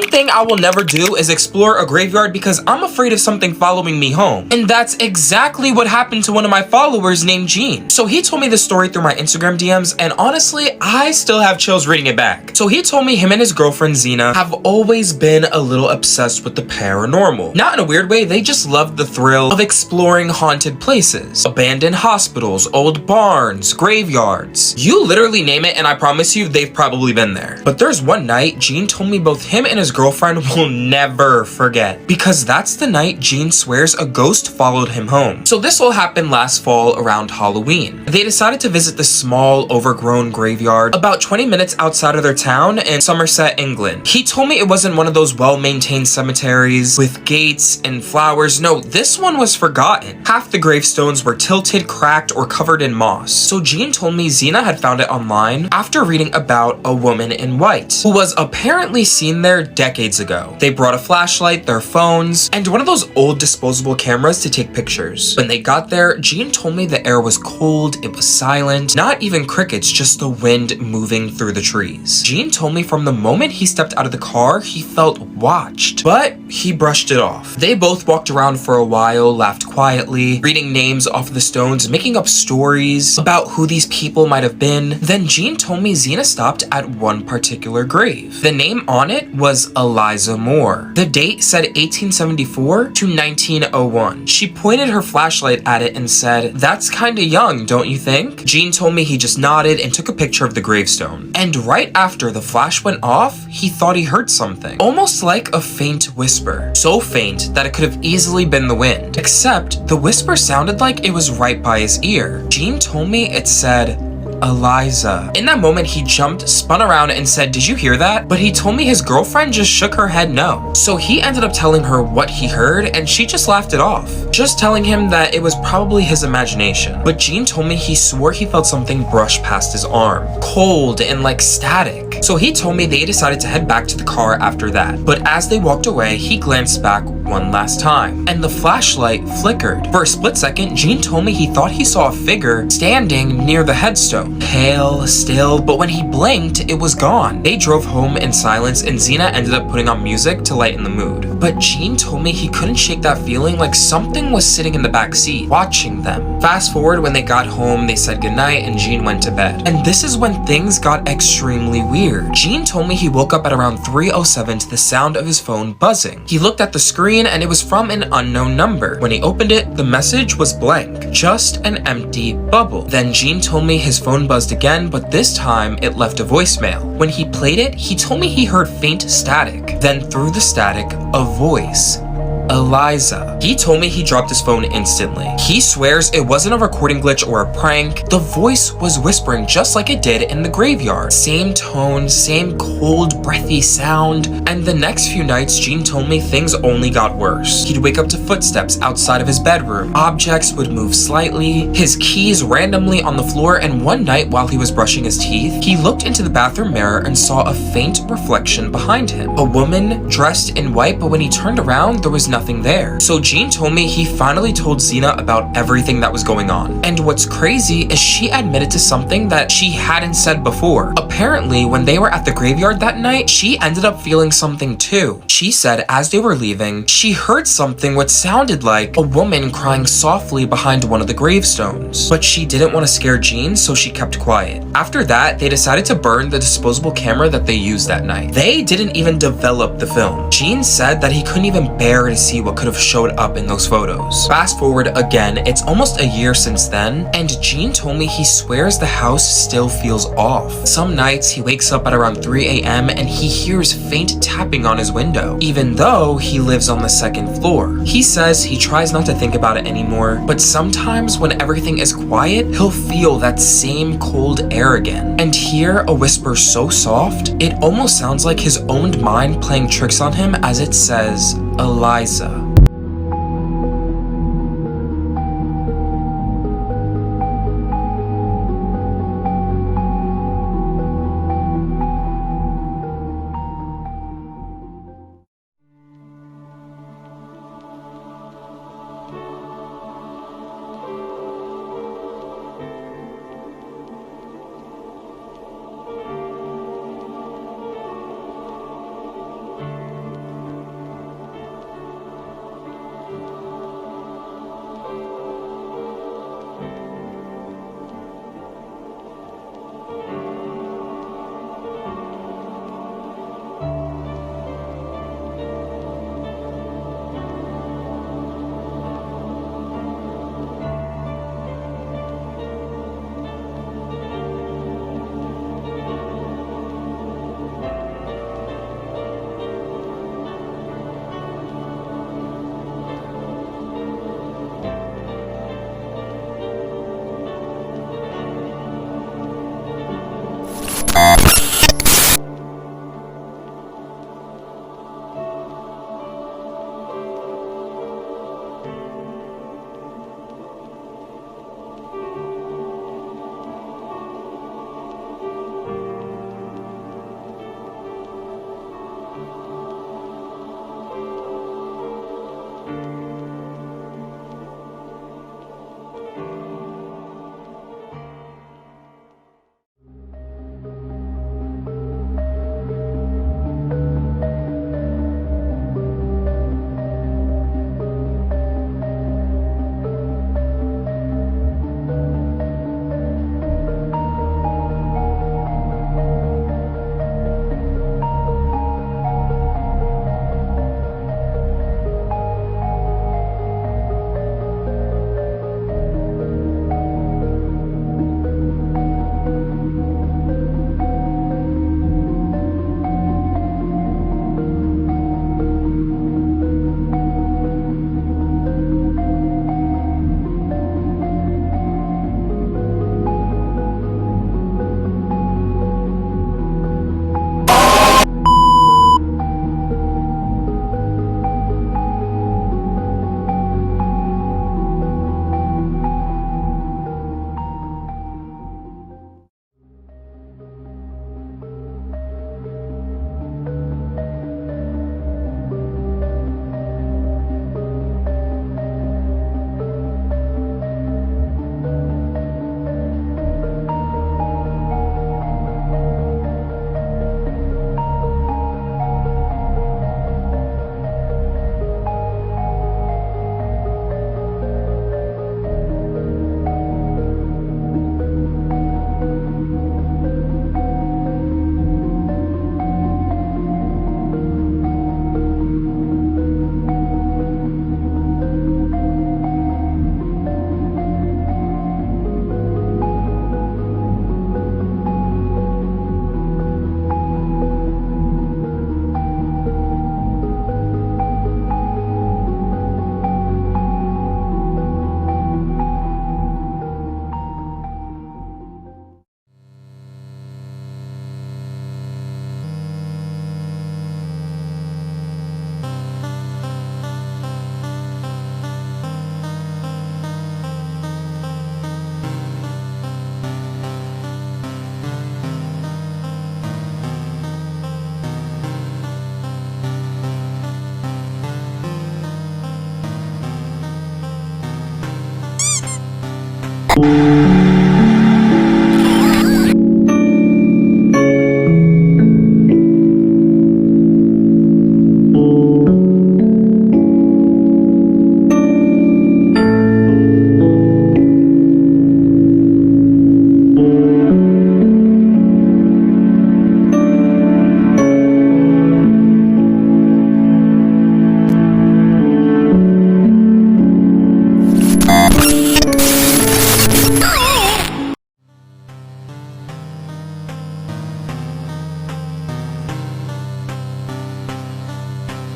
one thing I will never do is explore a graveyard because I'm afraid of something following me home. And that's exactly what happened to one of my followers named Gene. So he told me the story through my Instagram DMs, and honestly, I still have chills reading it back. So he told me him and his girlfriend Zena have always been a little obsessed with the paranormal. Not in a weird way, they just loved the thrill of exploring haunted places, abandoned hospitals, old barns, graveyards. You literally name it and I promise you they've probably been there. But there's one night Gene told me both him and his girlfriend will never forget, because that's the night Gene swears a ghost followed him home. So this all happened last fall around Halloween. They decided to visit this small overgrown graveyard about 20 minutes outside of their town in Somerset, England. He told me it wasn't one of those well-maintained cemeteries with gates and flowers. No, this one was forgotten. Half the gravestones were tilted, cracked, or covered in moss. So Gene told me Zena had found it online after reading about a woman in white who was apparently seen there decades ago. They brought a flashlight, their phones, and one of those old disposable cameras to take pictures. When they got there, Gene told me the air was cold, it was silent, not even crickets, just the wind moving through the trees. Gene told me from the moment he stepped out of the car, he felt watched, but he brushed it off. They both walked around for a while, laughed quietly, reading names off the stones, making up stories about who these people might have been. Then Gene told me Zena stopped at one particular grave. The name on it was Eliza Moore. The date said 1874 to 1901. She pointed her flashlight at it and said, "That's kinda young, don't you think?" Gene told me he just nodded and took a picture of the gravestone. And right after the flash went off, he thought he heard something, almost like a faint whisper. So faint that it could have easily been the wind, except the whisper sounded like it was right by his ear. Gene told me it said, "Eliza." In that moment, he jumped, spun around, and said, "Did you hear that?" But he told me his girlfriend just shook her head no. So he ended up telling her what he heard, and she just laughed it off, just telling him that it was probably his imagination. But Gene told me he swore he felt something brush past his arm, cold and like static. So he told me they decided to head back to the car after that. But as they walked away, he glanced back one last time, and the flashlight flickered. For a split second, Gene told me he thought he saw a figure standing near the headstone. Pale, still, but when he blinked, it was gone. They drove home in silence, and Zena ended up putting on music to lighten the mood. But Gene told me he couldn't shake that feeling like something was sitting in the back seat, watching them. Fast forward, when they got home, they said goodnight, and Gene went to bed. And this is when things got extremely weird. Gene told me he woke up at around 3:07 to the sound of his phone buzzing. He looked at the screen, and it was from an unknown number. When he opened it, the message was blank, just an empty bubble. Then Gene told me his phone buzzed again, but this time it left a voicemail. When he played it, he told me he heard faint static. Then through the static, a voice. Eliza. He told me he dropped his phone instantly. He swears it wasn't a recording glitch or a prank. The voice was whispering just like it did in the graveyard. Same tone, same cold, breathy sound. And the next few nights, Gene told me things only got worse. He'd wake up to footsteps outside of his bedroom. Objects would move slightly, his keys randomly on the floor, and one night while he was brushing his teeth, he looked into the bathroom mirror and saw a faint reflection behind him. A woman dressed in white, but when he turned around, there was nothing there. So Gene told me he finally told Zena about everything that was going on. And what's crazy is she admitted to something that she hadn't said before. Apparently, when they were at the graveyard that night, she ended up feeling something too. She said as they were leaving, she heard something what sounded like a woman crying softly behind one of the gravestones. But she didn't want to scare Gene, so she kept quiet. After that, they decided to burn the disposable camera that they used that night. They didn't even develop the film. Gene said that he couldn't even bear to see what could have showed up in those photos. Fast forward again, it's almost a year since then, and Gene told me he swears the house still feels off. Some nights he wakes up at around 3 a.m. and he hears faint tapping on his window, even though he lives on the second floor. He says he tries not to think about it anymore, but sometimes when everything is quiet, he'll feel that same cold air again, and hear a whisper so soft, it almost sounds like his own mind playing tricks on him as it says, "Eliza."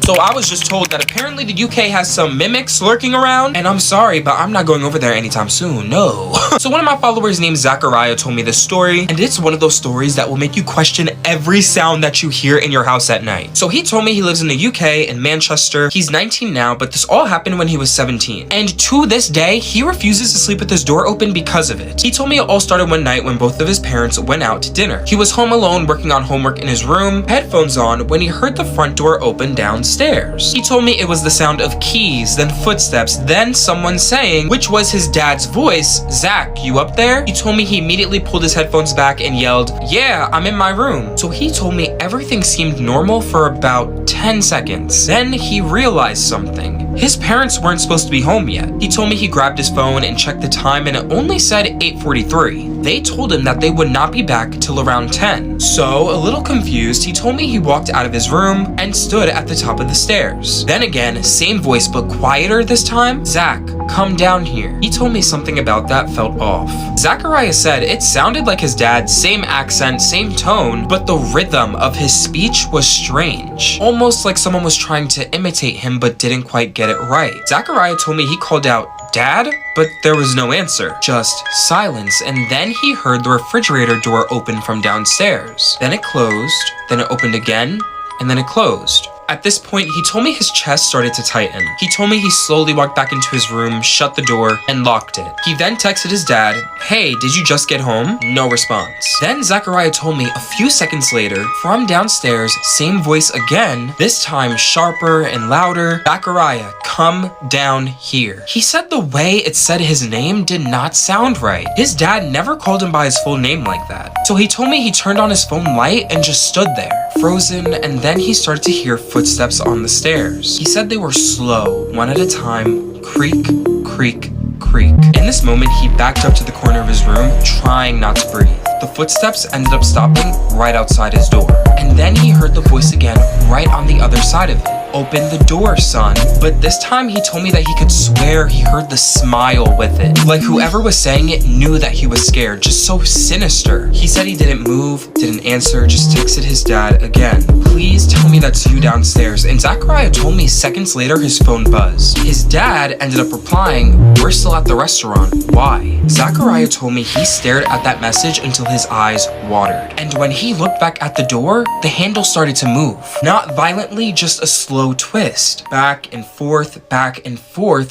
So I was just told that apparently the UK has some mimics lurking around, and I'm sorry, but I'm not going over there anytime soon, no. So one of my followers named Zachariah told me this story, and it's one of those stories that will make you question every sound that you hear in your house at night. So he told me he lives in the UK, in Manchester. He's 19 now, but this all happened when he was 17. And to this day, he refuses to sleep with his door open because of it. He told me it all started one night when both of his parents went out to dinner. He was home alone working on homework in his room, headphones on, when he heard the front door open downstairs. He told me it was the sound of keys, then footsteps, then someone saying, which was his dad's voice, "Zach, you up there?" He told me he immediately pulled his headphones back and yelled, "Yeah, I'm in my room." So he told me everything seemed normal for about 10 seconds. Then he realized something. His parents weren't supposed to be home yet. He told me he grabbed his phone and checked the time and it only said 8:43. They told him that they would not be back till around 10. So, a little confused, he told me he walked out of his room and stood at the top of the stairs. Then again, same voice but quieter this time, "Zach, come down here." He told me something about that felt off. Zachariah said it sounded like his dad, same accent, same tone, but the rhythm of his speech was strange. Almost like someone was trying to imitate him but didn't quite get it right. Zachariah told me he called out, "Dad?" But there was no answer, just silence, and then he heard the refrigerator door open from downstairs. Then it closed, then it opened again, and then it closed. At this point, he told me his chest started to tighten. He told me he slowly walked back into his room, shut the door, and locked it. He then texted his dad, "Hey, did you just get home?" No response. Then Zachariah told me a few seconds later, from downstairs, same voice again, this time sharper and louder, "Zachariah, come down here." He said the way it said his name did not sound right. His dad never called him by his full name like that. So he told me he turned on his phone light and just stood there, frozen, and then he started to hear footsteps on the stairs. He said they were slow, one at a time, creak, creak, creak. In this moment, he backed up to the corner of his room, trying not to breathe. The footsteps ended up stopping right outside his door. And then he heard the voice again right on the other side of it. "Open the door, son." But this time he told me that he could swear he heard the smile with it. Like whoever was saying it knew that he was scared, just so sinister. He said he didn't move, didn't answer, just texted his dad again. "Please tell me that's you downstairs." And Zachariah told me seconds later his phone buzzed. His dad ended up replying, "We're still at the restaurant. Why?" Zachariah told me he stared at that message until his eyes watered. And when he looked back at the door, the handle started to move. Not violently, just a slow twist. Back and forth,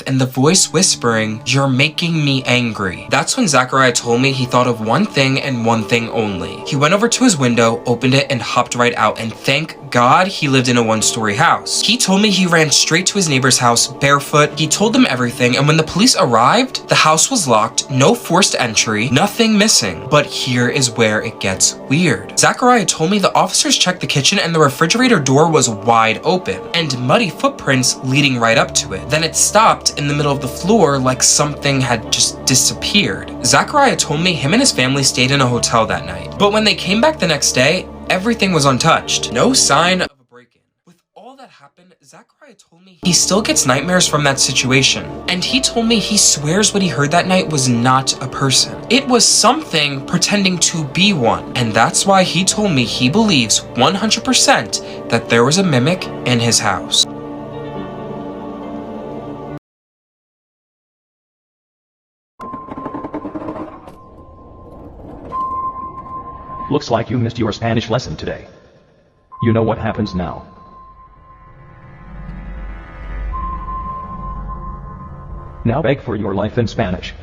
and the voice whispering, "You're making me angry." That's when Zachariah told me he thought of one thing and one thing only. He went over to his window, opened it, and hopped right out, and thank God he lived in a one-story house. He told me he ran straight to his neighbor's house barefoot. He told them everything, and when the police arrived, the house was locked, no forced entry, nothing missing. But here is where it gets weird. Zachariah told me the officers checked the kitchen and the refrigerator door was wide open, and muddy footprints leading right up to it. Then it stopped in the middle of the floor like something had just disappeared. Zachariah told me him and his family stayed in a hotel that night. But when they came back the next day, everything was untouched. No sign of a break-in. With all that happened, Zachariah told me he still gets nightmares from that situation. And he told me he swears what he heard that night was not a person. It was something pretending to be one. And that's why he told me he believes 100% that there was a mimic in his house. Looks like you missed your Spanish lesson today. You know what happens now. Now beg for your life in Spanish.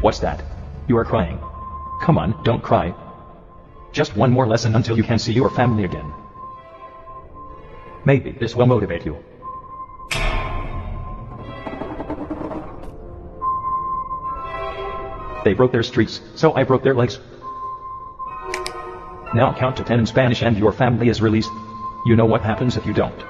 What's that? You are crying. Come on, don't cry. Just one more lesson until you can see your family again. Maybe this will motivate you. They broke their streaks, so I broke their legs. Now count to 10 in Spanish and your family is released. You know what happens if you don't.